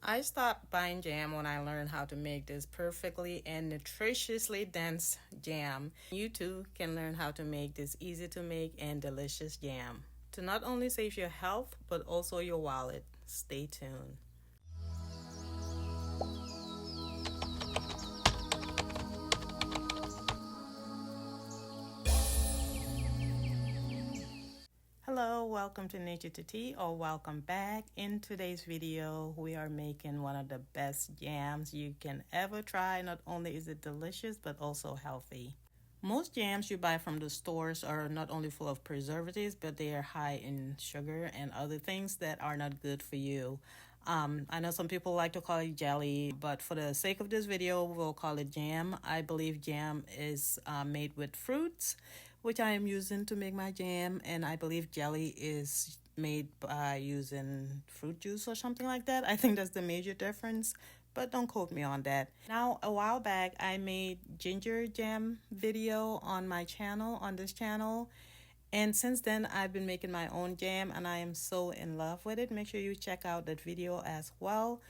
I stopped buying jam when I learned how to make this perfectly and nutritiously dense jam. You too can learn how to make this easy to make and delicious jam to not only save your health but also your wallet. Stay tuned. Hello, welcome to Nature to Tea or welcome back. In today's video, we are making one of the best jams you can ever try. Not only is it delicious, but also healthy. Most jams you buy from the stores are not only full of preservatives, but they are high in sugar and other things that are not good for you. I know some people like to call it jelly, but for the sake of this video, we'll call it jam. I believe jam is made with fruits, which I am using to make my jam, and I believe jelly is made by using fruit juice or something like that. I think that's the major difference, but don't quote me on that. Now, a while back, I made ginger jam video on my channel, on this channel, and since then, I've been making my own jam and I am so in love with it. Make sure you check out that video as well.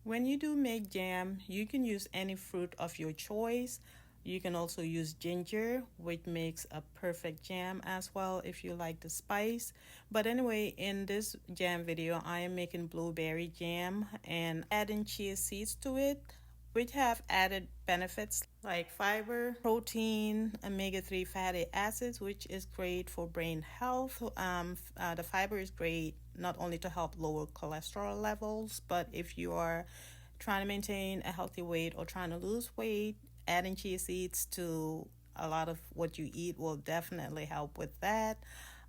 When you do make jam, you can use any fruit of your choice. You can also use ginger, which makes a perfect jam as well if you like the spice. But anyway, in this jam video, I am making blueberry jam and adding chia seeds to it, which have added benefits like fiber, protein, omega-3 fatty acids, which is great for brain health. The fiber is great not only to help lower cholesterol levels, but if you are trying to maintain a healthy weight or trying to lose weight, adding chia seeds to a lot of what you eat will definitely help with that.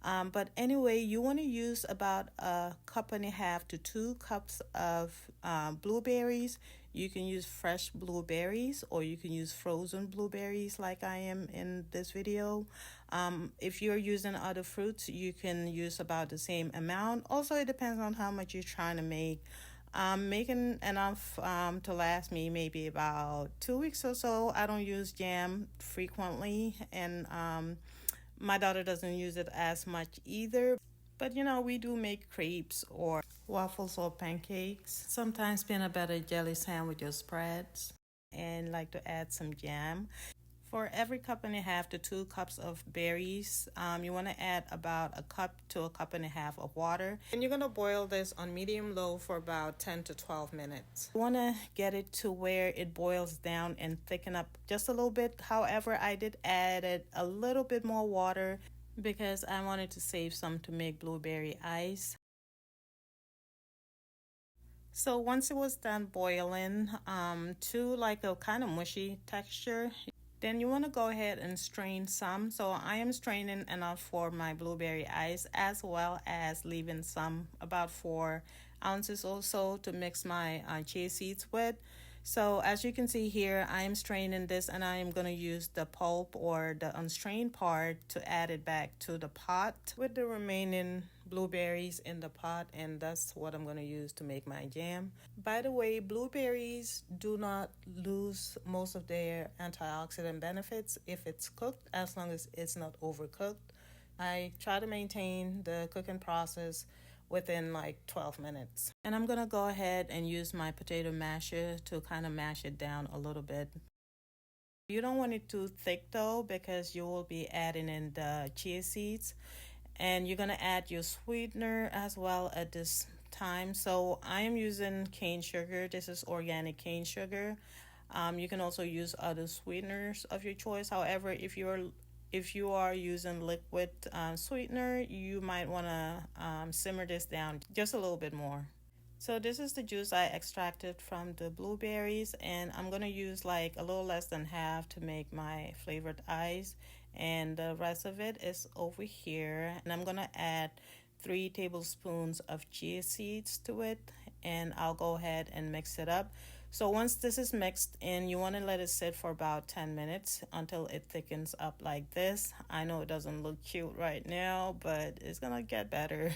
But anyway, you want to use about a cup and a half to 2 cups of blueberries. You can use fresh blueberries or you can use frozen blueberries like I am in this video. If you're using other fruits, you can use about the same amount. Also, it depends on how much you're trying to make. I'm making enough to last me maybe about 2 weeks or so. I don't use jam frequently, and my daughter doesn't use it as much either. But we do make crepes or waffles or pancakes. Sometimes peanut butter jelly sandwich or spreads, and like to add some jam. For every cup and a half to 2 cups of berries, you want to add about a cup to a cup and a half of water. And you're going to boil this on medium-low for about 10 to 12 minutes. You want to get it to where it boils down and thicken up just a little bit. However, I did add a little bit more water because I wanted to save some to make blueberry ice. So once it was done boiling to like a kind of mushy texture, then you want to go ahead and strain some. So I am straining enough for my blueberry ice as well as leaving some, about 4 ounces or so, to mix my chia seeds with. So as you can see here, I am straining this and I am going to use the pulp or the unstrained part to add it back to the pot with the remaining blueberries in the pot, and that's what I'm going to use to make my jam. By the way, blueberries do not lose most of their antioxidant benefits if it's cooked, as long as it's not overcooked. I try to maintain the cooking process within like 12 minutes. And I'm gonna go ahead and use my potato masher to kind of mash it down a little bit. You don't want it too thick though, because you will be adding in the chia seeds, and you're gonna add your sweetener as well at this time. So I am using cane sugar. This is organic cane sugar. You can also use other sweeteners of your choice. However, if you are using liquid sweetener, you might want to simmer this down just a little bit more. So this is the juice I extracted from the blueberries, and I'm going to use like a little less than half to make my flavored ice, and the rest of it is over here. And I'm going to add 3 tablespoons of chia seeds to it, and I'll go ahead and mix it up. So once this is mixed in, you want to let it sit for about 10 minutes until it thickens up like this. I know it doesn't look cute right now, but it's gonna get better.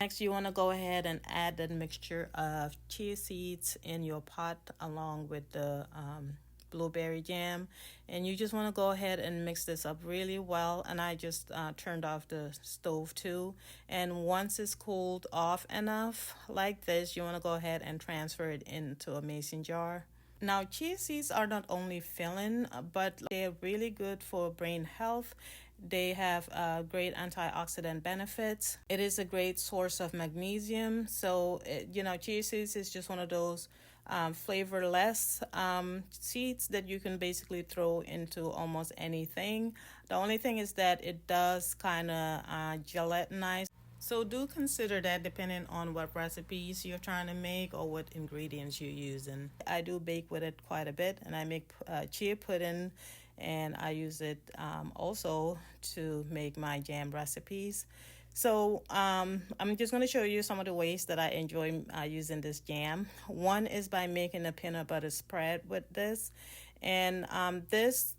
Next, you want to go ahead and add the mixture of chia seeds in your pot along with the blueberry jam. And you just want to go ahead and mix this up really well. And I just turned off the stove too. And once it's cooled off enough like this, you want to go ahead and transfer it into a mason jar. Now, chia seeds are not only filling, but they're really good for brain health. They have great antioxidant benefits. It is a great source of magnesium. So, chia seeds is just one of those flavorless seeds that you can basically throw into almost anything. The only thing is that it does kind of gelatinize. So do consider that depending on what recipes you're trying to make or what ingredients you're using. I do bake with it quite a bit, and I make chia pudding, and I use it also to make my jam recipes. So I'm just going to show you some of the ways that I enjoy using this jam. One is by making a peanut butter spread with this, and this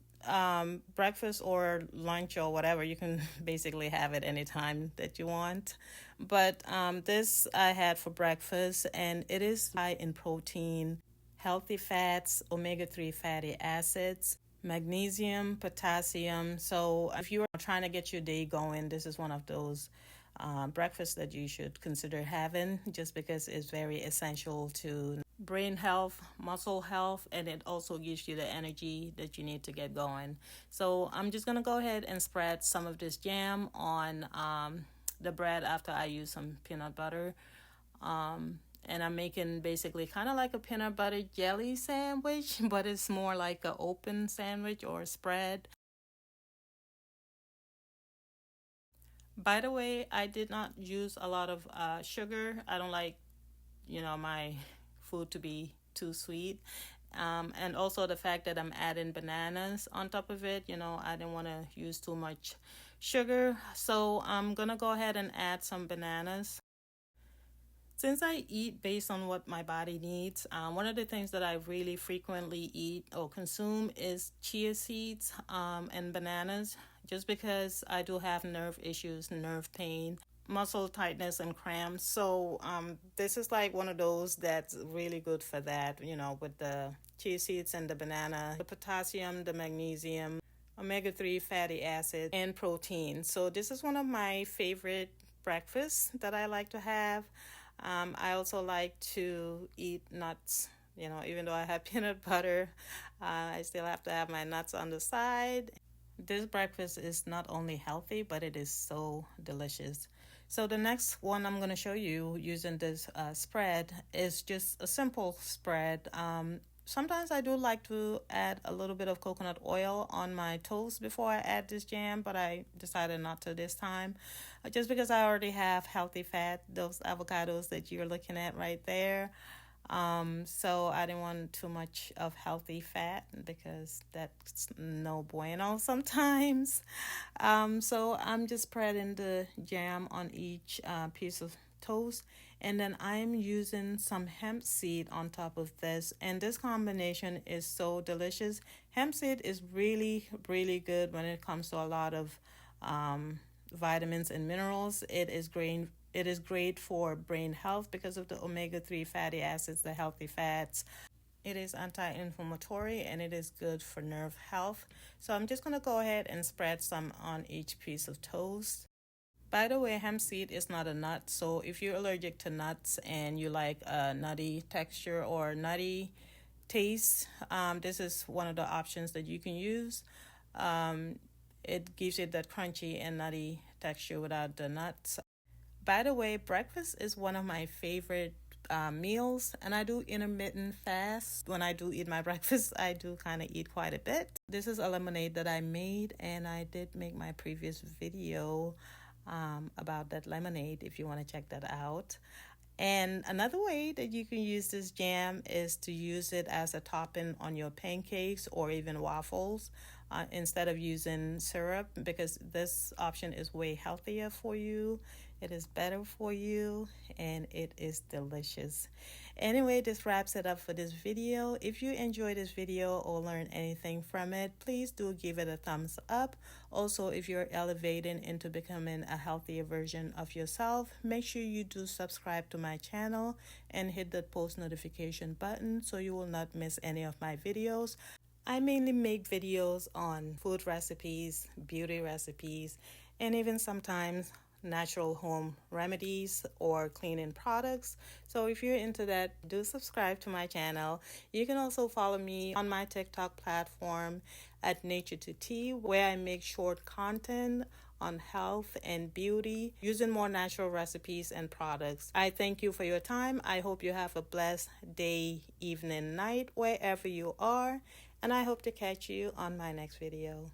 breakfast or lunch or whatever, you can basically have it anytime that you want. But this I had for breakfast, and it is high in protein, healthy fats, omega-3 fatty acids, magnesium, potassium. So if you are trying to get your day going, this is one of those breakfasts that you should consider having, just because it's very essential to brain health, muscle health, and it also gives you the energy that you need to get going. So I'm just going to go ahead and spread some of this jam on the bread after I use some peanut butter. And I'm making basically kind of like a peanut butter jelly sandwich, but it's more like an open sandwich or spread. By the way, I did not use a lot of sugar. I don't like, my food to be too sweet. And also the fact that I'm adding bananas on top of it, I didn't want to use too much sugar. So I'm going to go ahead and add some bananas. Since I eat based on what my body needs, one of the things that I really frequently eat or consume is chia seeds and bananas, just because I do have nerve issues, nerve pain, muscle tightness, and cramps. So this is like one of those that's really good for that, with the chia seeds and the banana, the potassium, the magnesium, omega-3 fatty acid, and protein. So this is one of my favorite breakfasts that I like to have. I also like to eat nuts. Even though I have peanut butter, I still have to have my nuts on the side. This breakfast is not only healthy, but it is so delicious. So the next one I'm going to show you using this spread is just a simple spread. Sometimes I do like to add a little bit of coconut oil on my toast before I add this jam, but I decided not to this time, just because I already have healthy fat, those avocados that you're looking at right there. So I didn't want too much of healthy fat, because that's no bueno sometimes. So I'm just spreading the jam on each piece of toast, and then I'm using some hemp seed on top of this, and this combination is so delicious. Hemp seed is really, really good when it comes to a lot of vitamins and minerals. It is great for brain health because of the omega-3 fatty acids, the healthy fats. It is anti-inflammatory, and it is good for nerve health. So I'm just going to go ahead and spread some on each piece of toast. By the way, hemp seed is not a nut, so if you're allergic to nuts and you like a nutty texture or nutty taste, this is one of the options that you can use. It gives it that crunchy and nutty texture without the nuts. By the way, breakfast is one of my favorite meals, and I do intermittent fast. When I do eat my breakfast, I do kind of eat quite a bit. This is a lemonade that I made, and I did make my previous video about that lemonade if you want to check that out. And another way that you can use this jam is to use it as a topping on your pancakes or even waffles instead of using syrup, because this option is way healthier for you. It is better for you, and it is delicious. Anyway, this wraps it up for this video. If you enjoyed this video or learned anything from it, please do give it a thumbs up. Also, if you're elevating into becoming a healthier version of yourself, make sure you do subscribe to my channel and hit that post notification button so you will not miss any of my videos. I mainly make videos on food recipes, beauty recipes, and even sometimes natural home remedies or cleaning products. So if you're into that, do subscribe to my channel. You can also follow me on my TikTok platform at Nature to Tea, where I make short content on health and beauty using more natural recipes and products. I thank you for your time. I hope you have a blessed day, evening, night, wherever you are, and I hope to catch you on my next video.